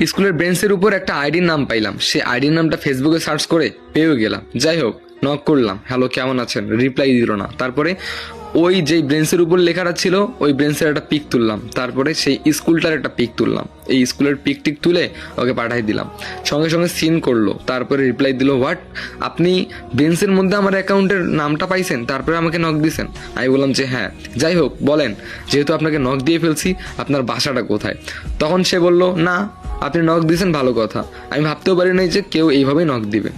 স্কুলের বেঞ্চের উপর একটা আইডির নাম পাইলাম, সে আইডির নামটা ফেসবুকে সার্চ করে পেয়েও গেলাম। যাই হোক, নক করলাম, হ্যালো কেমন আছেন, রিপ্লাই দিল না। তারপরে ওই যেই ব্রেঞ্চের উপর লেখাটা ছিল ওই ব্রেঞ্চের একটা পিক তুললাম, তারপরে সেই স্কুলটার একটা পিক তুললাম, এই স্কুলের পিক টিক তুলে ওকে পাঠাই দিলাম। সঙ্গে সঙ্গে সিন করলো, তারপরে রিপ্লাই দিল, হোয়াট, আপনি বেঞ্চের মধ্যে আমার অ্যাকাউন্টের নামটা পাইছেন, তারপরে আমাকে নক দিয়েছেন। আমি বললাম যে হ্যাঁ। যাই হোক বলেন, যেহেতু আপনাকে নক দিয়ে ফেলছি আপনার বাসাটা কোথায়? তখন সে বলল, না আপনি নক দিয়েছেন ভালো কথা, আমি ভাবতেও পারি নাই যে কেউ এইভাবেই নক দিবে।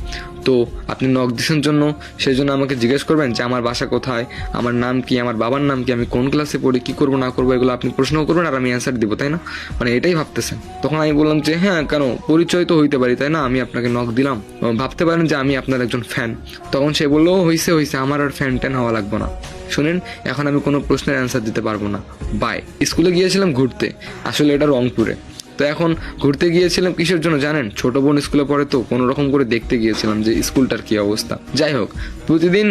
তো আপনি নক দিয়েছেন জন্য সেই জন্য আমাকে জিজ্ঞেস করবেন যে আমার বাসা কোথায়, আমার নাম কি, আমার বাবার নাম কি, আমি কোন ক্লাসে পড়ি, কি করবো না করবো, এগুলো আপনি প্রশ্নও করবেন আর আমি অ্যান্সার দিব, তাই না? মানে এটাই ভাবতেছেন? তখন আমি বললাম যে হ্যাঁ, কেন, পরিচয় তো হইতে পারি, তাই না? আমি আপনাকে নক দিলাম, ভাবতে পারেন যে আমি আপনার একজন ফ্যান। তখন সে বললো, হইছে হইছে, আমার আর ফ্যান ট্যান হওয়া লাগবে না। শুনেন, এখন আমি কোনো প্রশ্নের অ্যান্সার দিতে পারবো না, বাই। স্কুলে গিয়েছিলাম ঘুরতে, আসলে এটা রংপুরে। তো এখন ঘুরতে গিয়েছিলাম কিসের জন্য জানেন? ছোট বোন স্কুলে পড়ে, তো কোনো রকম করে দেখতে গিয়েছিলাম যে স্কুলটার কি অবস্থা। যাই হোক, প্রতিদিন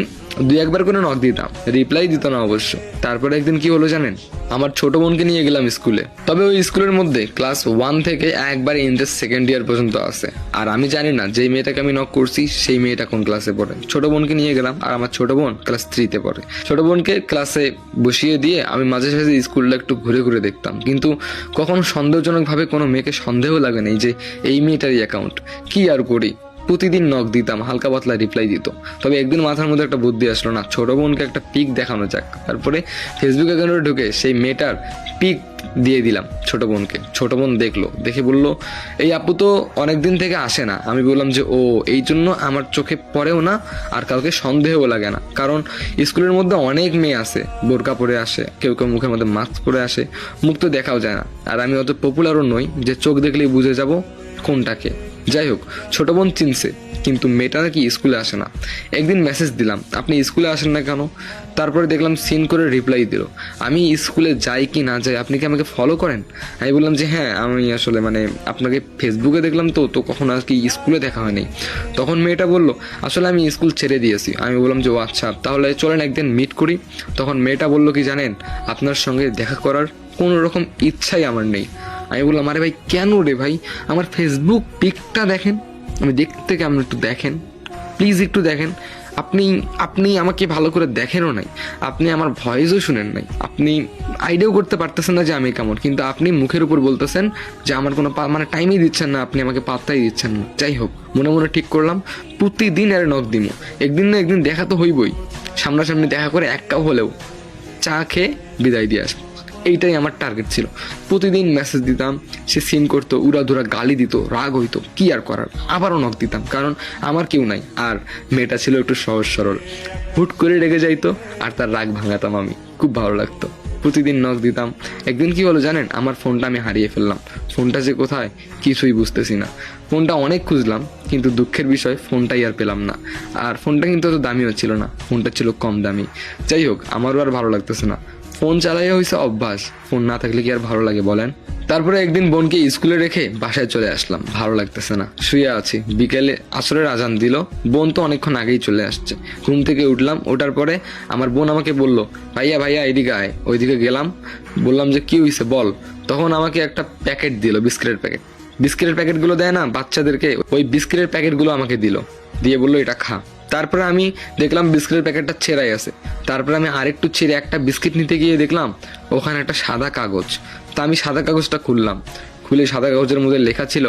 দুই একবার করে নক দিতাম, রিপ্লাই দিত না অবশ্য। তারপরে একদিন কি হলো জানেন? আমার ছোট বোনকে নিয়ে গেলাম স্কুলে। তবে ওই স্কুলের মধ্যে ক্লাস 1 থেকে একবার ইন্টার সেকেন্ড ইয়ার পর্যন্ত আছে। আর আমি জানি না যেই মেয়েটাকে আমি নক করছি সেই মেয়েটা কোন ক্লাসে পড়ে। ছোট বোনকে নিয়ে গেলাম, আর আমার ছোট বোন ক্লাস 3-তে পড়ে। ছোট বোনকে ক্লাসে বসিয়ে দিয়ে আমি মাঝে সাঝে স্কুলটা একটু ঘুরে ঘুরে দেখতাম, কিন্তু কখনো সন্দেহজনকভাবে কোনো মেয়েকে সন্দেহ লাগে নাই যে এই মেয়েটারই অ্যাকাউন্ট। কি আর করি, প্রতিদিন নক দিতাম, হালকা পাতলা রিপ্লাই দিত। তবে একদিন মাথার মধ্যে একটা বুদ্ধি আসলো, না ছোট বোনকে একটা পিক দেখানো যাক। তারপরে ফেসবুক অ্যাকাউন্টে ঢুকে সেই মেয়েটার পিক দিয়ে দিলাম ছোট বোনকে। ছোট বোন দেখলো, দেখে বলল, এই আপু তো অনেকদিন থেকে আসে না। আমি বললাম যে ও, এই জন্য আমার চোখে পড়েও না আর কাউকে সন্দেহও লাগে না, কারণ স্কুলের মধ্যে অনেক মেয়ে আছে বোরকা পরে আসে, কেউ কেউ মুখের মধ্যে মাস্ক পরে আসে, মুখ তো দেখাও যায় না। আর আমি অত পপুলারও নই যে চোখ দেখলেই বুঝে যাব কোনটাকে। যাই হোক, ছোট বোন চিনছে, কিন্তু মেয়েটা নাকি স্কুলে আসে না। একদিন মেসেজ দিলাম, আপনি স্কুলে আসেন না কেন? তারপরে দেখলাম সিন করে রিপ্লাই দিল, আমি স্কুলে যাই কি না যাই আপনি কি আমাকে ফলো করেন? আমি বললাম যে হ্যাঁ, আমি আসলে মানে আপনাকে ফেসবুকে দেখলাম, তো তো কখনো আর কি স্কুলে দেখা হয়নি। তখন মেয়েটা বলল, আসলে আমি স্কুল ছেড়ে দিয়েছি। আমি বললাম যে ও আচ্ছা, তাহলে চলেন একদিন মিট করি। তখন মেয়েটা বলল কি জানেন, আপনার সঙ্গে দেখা করার কোনো রকম ইচ্ছাই আমার নেই। আমি বললাম, আরে ভাই কেন রে ভাই, আমার ফেসবুক পিকটা দেখেন, আমি দেখতে কেমন একটু দেখেন, প্লিজ একটু দেখেন। আপনি আপনি আমাকে ভালো করে দেখেনও নাই, আপনি আমার ভয়েসও শুনেন নাই, আপনি আইডিয়াও করতে পারতেছেন না যে আমি কেমন, কিন্তু আপনি মুখের উপর বলতেছেন যে আমার কোনো মানে টাইমই দিচ্ছেন না, আপনি আমাকে পাত্তাই দিচ্ছেন না। যাই হোক, মনে মনে ঠিক করলাম প্রতিদিন আর নক দিমু, একদিন না একদিন দেখা তো হইবই। সামনাসামনি দেখা করে এক কাপ হলেও চা খেয়ে বিদায় দিয়ে আসবো, এইটাই আমার টার্গেট ছিল। প্রতিদিন মেসেজ দিতাম, সে সিন করতো, উড়াধুরা গালি দিত, রাগ হইতো, কি আর করার, আবারও নক দিতাম, কারণ আমার কেউ নাই। আর মেয়েটা ছিল একটু সহজ সরল, হুট করে রেগে যাইতো আর তার রাগ ভাঙাতাম আমি, খুব ভালো লাগতো। প্রতিদিন নক দিতাম। একদিন কি হলো জানেন, আমার ফোনটা আমি হারিয়ে ফেললাম। ফোনটা যে কোথায় কিছুই বুঝতেছি না। ফোনটা অনেক খুঁজলাম, কিন্তু দুঃখের বিষয় ফোনটাই আর পেলাম না। আর ফোনটা কিন্তু অত দামিও ছিল না, ফোনটা ছিল কম দামি। যাই হোক, আমারও আর ভালো লাগতেছে না, ফোন চালাইয়া হয়েছে অভ্যাস, ফোন না থাকলে কি আর ভালো লাগে বলেন? তারপরে একদিন বোনকে স্কুলে রেখে বাসায় চলে আসলাম, ভালো লাগতেছে না, শুয়ে আছি। বিকেলে আসরের আজান দিল, বোন তো অনেকক্ষণ আগেই চলে আসছে। ঘুম থেকে উঠলাম, ওঠার পরে আমার বোন আমাকে বলল, ভাইয়া ভাইয়া এদিকে আয়। ওইদিকে গেলাম, বললাম যে কি হয়েছে বল। তখন আমাকে একটা প্যাকেট দিল, বিস্কিটের প্যাকেট। বিস্কিটের প্যাকেটগুলো দেয় না বাচ্চাদেরকে, ওই বিস্কিটের প্যাকেটগুলো আমাকে দিল, দিয়ে বললো এটা খা। তারপরে আমি দেখলাম বিস্কিটের প্যাকেটটা ছেঁড়াই আছে। তারপরে আমি আরেকটু ছেড়ে একটা বিস্কিট নিতে গিয়ে দেখলাম ওখানে একটা সাদা কাগজ। তা আমি সাদা কাগজটা খুললাম, খুলে সাদা কাগজের মধ্যে লেখা ছিল,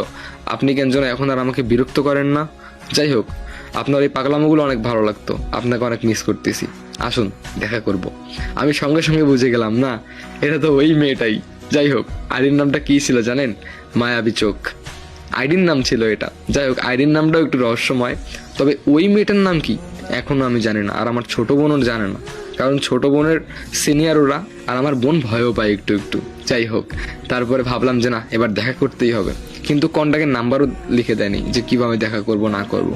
আপনি কেন যেন এখন আর আমাকে বিরক্ত করেন না। যাই হোক, আপনার এই পাগলামোগুলো অনেক ভালো লাগতো, আপনাকে অনেক মিস করতেছি, আসুন দেখা করব। আমি সঙ্গে সঙ্গে বুঝে গেলাম, না এটা তো ওই মেয়েটাই। যাই হোক, আইডির নামটা কি ছিল জানেন? মায়াবী চোখ আইডির নাম ছিল এটা। যাই হোক, আইডির নামটাও একটু রহস্যময়, তবে ওই মেয়েটার নাম কি এখনো আমি জানি না, আর আমার ছোট বোনও জানে না, কারণ ছোট বোনের সিনিয়র ওরা, আর আমার বোন ভয়ও পায় একটু একটু। যাই হোক, তারপরে ভাবলাম যে না, এবার দেখা করতেই হবে, কিন্তু কন্টাক্টের নাম্বারও লিখে দেয়নি যে কিভাবে দেখা করব না করব।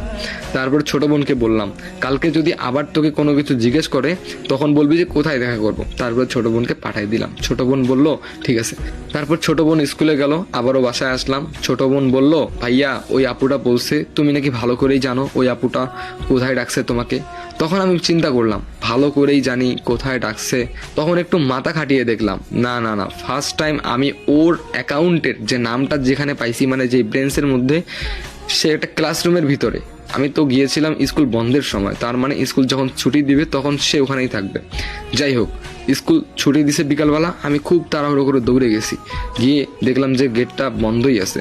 তারপর ছোট বোনকে বললাম, কালকে যদি আবার তোকে কোনো কিছু জিজ্ঞেস করে তখন বলবি যে কোথায় দেখা করব। তারপর ছোট বোনকে পাঠাই দিলাম, ছোট বোন বলল ঠিক আছে। তারপর ছোট বোন স্কুলে গেল, আবারও বাসায় আসলাম। ছোট বোন বলল, ভাইয়া ওই আপুটা বলছে তুমি নাকি ভালো করেই জানো ওই আপুটা কোথায় রাখছে তোমাকে। তখন আমি চিন্তা করলাম, ভালো করেই জানি কোথায় ডাকছে। তখন একটু মাথা খাটিয়ে দেখলাম, না না না, ফার্স্ট টাইম আমি ওর অ্যাকাউন্টের যে নামটা যেখানে পাইছি, মানে যে ব্রেন্সের মধ্যে, সে একটা ক্লাসরুমের ভিতরে। আমি তো গিয়েছিলাম স্কুল বন্ধের সময়, তার মানে স্কুল যখন ছুটি দিবে তখন সে ওখানেই থাকবে। যাই হোক, স্কুল ছুটি দিছে বিকালবেলা, আমি খুব তাড়াহুড়ো করে দৌড়ে গেছি, গিয়ে দেখলাম যে গেটটা বন্ধই আছে,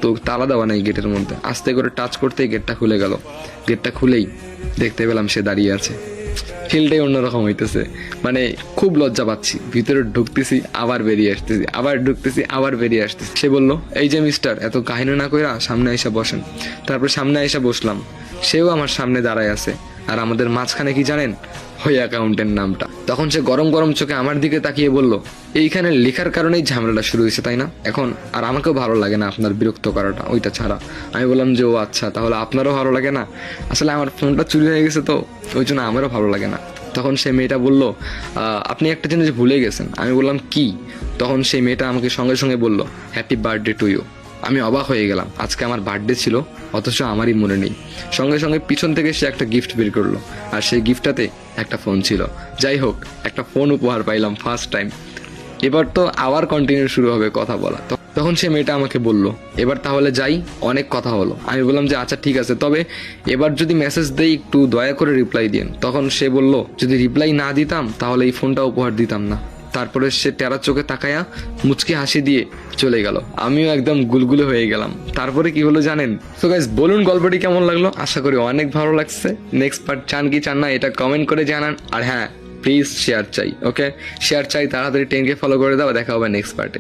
তো তালা দেওয়া নেই গেটের মধ্যে। আস্তে করে টাচ করতেই গেটটা খুলে গেল। গেটটা খুলেই দেখতে পেলাম সে দাঁড়িয়ে আছে। ফিলটাই অন্যরকম হইতেছে, মানে খুব লজ্জা পাচ্ছি। ভিতরে ঢুকতেছি, আবার বেরিয়ে আসতেছি, আবার ঢুকতেছি, আবার বেরিয়ে আসতেছি। সে বলল, এই যে মিস্টার, এত কাহিনী না কইরা সামনে এসে বসেন। তারপর সামনে এসে বসলাম, সেও আমার সামনে দাঁড়ায় আছে। আর আমাদের মাঝখানে কি জানেন, ওই অ্যাকাউন্টের নামটা। তখন সে গরম গরম চোখে আমার দিকে তাকিয়ে বলল, এইখানে লেখার কারণেই ঝামেলাটা শুরু হয়েছে তাই না? এখন আর আমাকেও ভালো লাগে না আপনার বিরক্ত করাটা, ওইটা ছাড়া। আমি বললাম যে, ও আচ্ছা, তাহলে আপনারও ভালো লাগে না? আসলে আমার ফোনটা চুরি হয়ে গেছে তো, ওই জন্য আমারও ভালো লাগে না। তখন সেই মেয়েটা বলল, আপনি একটা জিনিস ভুলে গেছেন। আমি বললাম, কি? তখন সেই মেয়েটা আমাকে সঙ্গে সঙ্গে বলল, হ্যাপি বার্থডে টু ইউ। আমি অবাক হয়ে গেলাম, আজকে আমার বার্থডে ছিল, অথচ আমারই মনে নেই। সঙ্গে সঙ্গে পিছন থেকে সে একটা গিফট বের করলো, আর সেই গিফটটাতে একটা ফোন ছিল। যাই হোক, একটা ফোন উপহার পাইলাম ফার্স্ট টাইম। এবার তো আবার কন্টিনিউ শুরু হবে কথা বলা। তখন সে মেয়েটা আমাকে বলল, এবার তাহলে যাই, অনেক কথা হলো। আমি বললাম যে, আচ্ছা ঠিক আছে, তবে এবার যদি মেসেজ দেই একটু দয়া করে রিপ্লাই দিন। তখন সে বলল, যদি রিপ্লাই না দিতাম তাহলে এই ফোনটা উপহার দিতাম না। তারপরে সে টেরা চোখে তাকায়া মুচকি হাসি দিয়ে চলে গেল। আমিও একদম গুলগুলো হয়ে গেলাম। তারপরে কি হলো জানেন? তো গাইস, বলুন গল্পটি কেমন লাগলো? আশা করি অনেক ভালো লাগছে। নেক্সট পার্ট চান কি চান না এটা কমেন্ট করে জানান। আর হ্যাঁ, প্লিজ শেয়ার চাই, ওকে? শেয়ার চাই, তাড়াতাড়ি 10K ফলো করে দাও। দেখা হবে নেক্সট পার্টে।